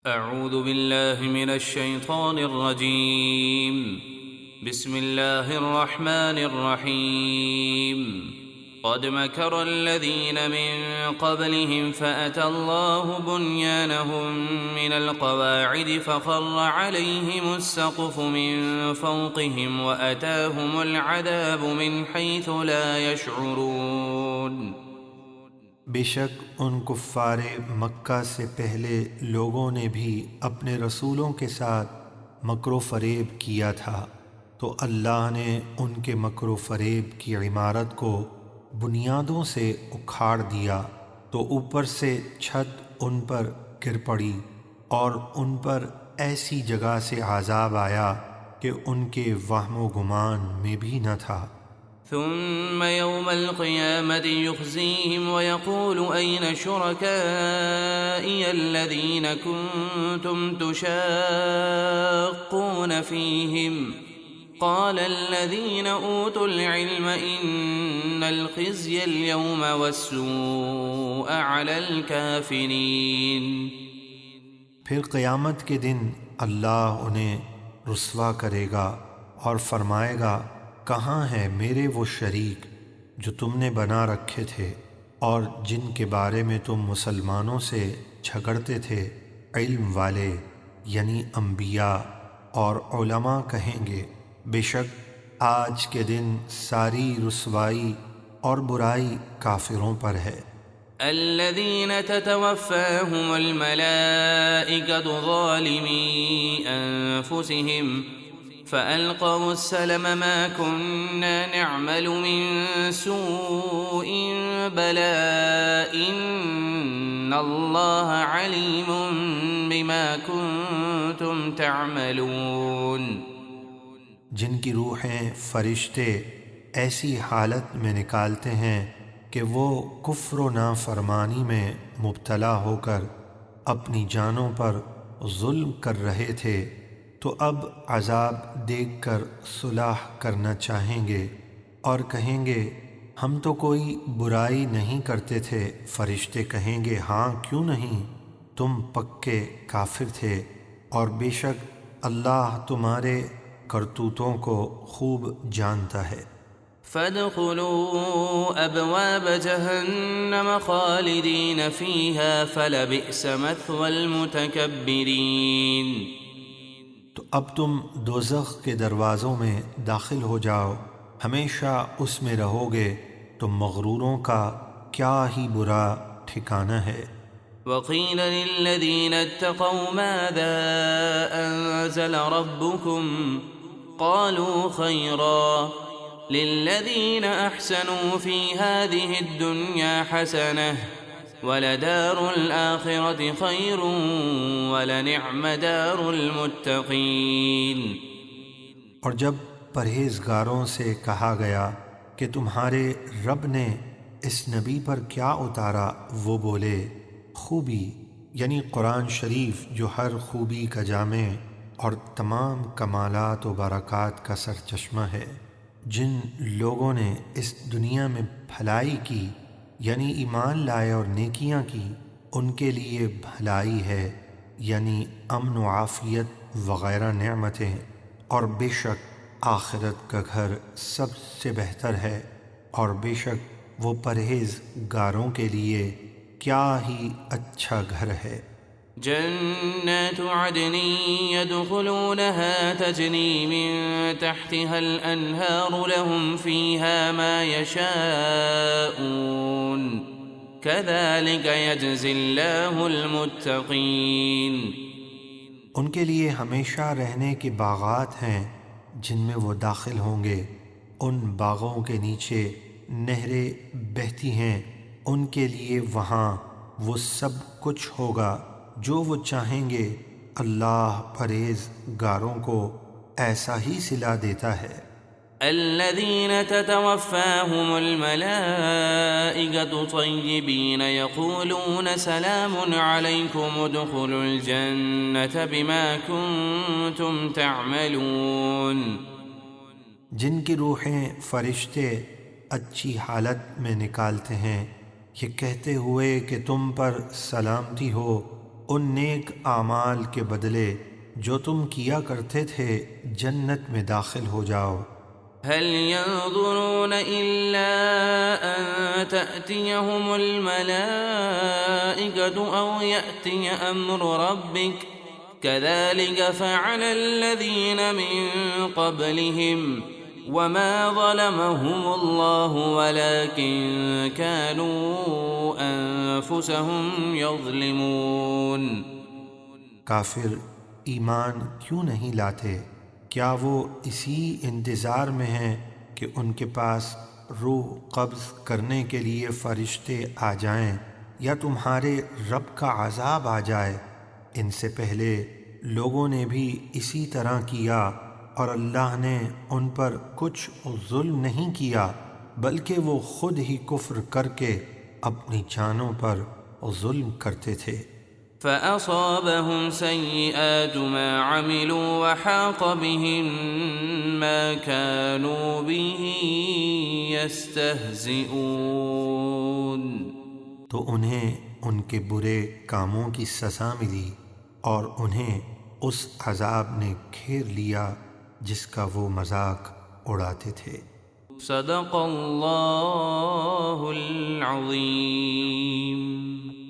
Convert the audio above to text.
أعوذ بالله من الشيطان الرجيم بسم الله الرحمن الرحيم قد مكر الذين من قبلهم فأتى الله بنيانهم من القواعد فخر عليهم السقف من فوقهم وأتاهم العذاب من حيث لا يشعرون۔ بے شک ان کفار مکہ سے پہلے لوگوں نے بھی اپنے رسولوں کے ساتھ مکر و فریب کیا تھا، تو اللہ نے ان کے مکر و فریب کی عمارت کو بنیادوں سے اکھاڑ دیا، تو اوپر سے چھت ان پر گر پڑی اور ان پر ایسی جگہ سے عذاب آیا کہ ان کے وہم و گمان میں بھی نہ تھا۔ ثم يوم القيامة يخزيهم ويقول أين شركائي الذين كنتم تشاقون فيهم قال الذين أوتوا العلم إن الخزي اليوم والسوء على الكافرين۔ پھر قیامت کے دن اللہ انہیں رسوا کرے گا اور فرمائے گا، کہاں ہیں میرے وہ شریک جو تم نے بنا رکھے تھے اور جن کے بارے میں تم مسلمانوں سے جھگڑتے تھے؟ علم والے یعنی انبیاء اور علماء کہیں گے، بے شک آج کے دن ساری رسوائی اور برائی کافروں پر ہے۔ الذين تتوفاهم الملائكة ظالمي أنفسهم فألقوا السلم ما كنا نعمل من سوء بلى إن الله عليم بما كنتم تعملون۔ جن کی روحیں فرشتے ایسی حالت میں نکالتے ہیں کہ وہ کفر و نافرمانی میں مبتلا ہو کر اپنی جانوں پر ظلم کر رہے تھے، تو اب عذاب دیکھ کر صلح کرنا چاہیں گے اور کہیں گے ہم تو کوئی برائی نہیں کرتے تھے۔ فرشتے کہیں گے ہاں کیوں نہیں، تم پکے کافر تھے، اور بے شک اللہ تمہارے کرتوتوں کو خوب جانتا ہے۔ فادخلوا ابواب جہنم خالدین فیہا فلبئس مثوى المتکبرین۔ تو اب تم دوزخ کے دروازوں میں داخل ہو جاؤ، ہمیشہ اس میں رہو گے، تو مغروروں کا کیا ہی برا ٹھکانہ ہے۔ وقیل للذین اتقوا ماذا انزل ربکم قالوا خیرا للذین احسنوا فی هذه الدنیا حسنہ وَلَدَارُ الْآخِرَةِ خَيْرٌ وَلَنِعْمَ دَارُ الْمُتَّقِينَ۔ اور جب پرہیزگاروں سے کہا گیا کہ تمہارے رب نے اس نبی پر کیا اتارا، وہ بولے خوبی، یعنی قرآن شریف جو ہر خوبی کا جامع اور تمام کمالات و برکات کا سرچشمہ ہے۔ جن لوگوں نے اس دنیا میں بھلائی کی یعنی ایمان لائے اور نیکیاں کی، ان کے لیے بھلائی ہے یعنی امن و عافیت وغیرہ نعمتیں، اور بے شک آخرت کا گھر سب سے بہتر ہے، اور بے شک وہ پرہیزگاروں کے لیے کیا ہی اچھا گھر ہے۔ جنات عدن يدخلونها تجري من تحتها الأنهار لهم فيها ما يشاءون كذلك يجزي الله المتقين۔ ان کے لیے ہمیشہ رہنے کے باغات ہیں جن میں وہ داخل ہوں گے، ان باغوں کے نیچے نہریں بہتی ہیں، ان کے لیے وہاں وہ سب کچھ ہوگا جو وہ چاہیں گے۔ اللہ پرہیزگاروں کو ایسا ہی صلہ دیتا ہے۔ الذين تتوفاهم الملائكة طيبين يقولون سلام عليكم ادخلوا الجنة بما كنتم تعملون۔ جن کی روحیں فرشتے اچھی حالت میں نکالتے ہیں، یہ کہتے ہوئے کہ تم پر سلامتی ہو، ان نیک اعمال کے بدلے جو تم کیا کرتے تھے جنت میں داخل ہو جاؤ۔ هل ينظرون إلا أن تأتيهم الملائكة أو يأتي أمر ربك كذلك فعل الذين من قبلهم وما ظلمهم الله ولكن كانوا أنفسهم يظلمون۔ کافر ایمان کیوں نہیں لاتے؟ کیا وہ اسی انتظار میں ہیں کہ ان کے پاس روح قبض کرنے کے لیے فرشتے آ جائیں یا تمہارے رب کا عذاب آ جائے؟ ان سے پہلے لوگوں نے بھی اسی طرح کیا اور اللہ نے ان پر کچھ ظلم نہیں کیا بلکہ وہ خود ہی کفر کر کے اپنی جانوں پر ظلم کرتے تھے۔ فأصابهم سيئات ما عملوا وحاق بهم ما كانوا به يستهزئون۔ تو انہیں ان کے برے کاموں کی سزا ملی اور انہیں اس عذاب نے گھیر لیا جس کا وہ مذاق اڑاتے تھے۔ صدق اللہ العظیم۔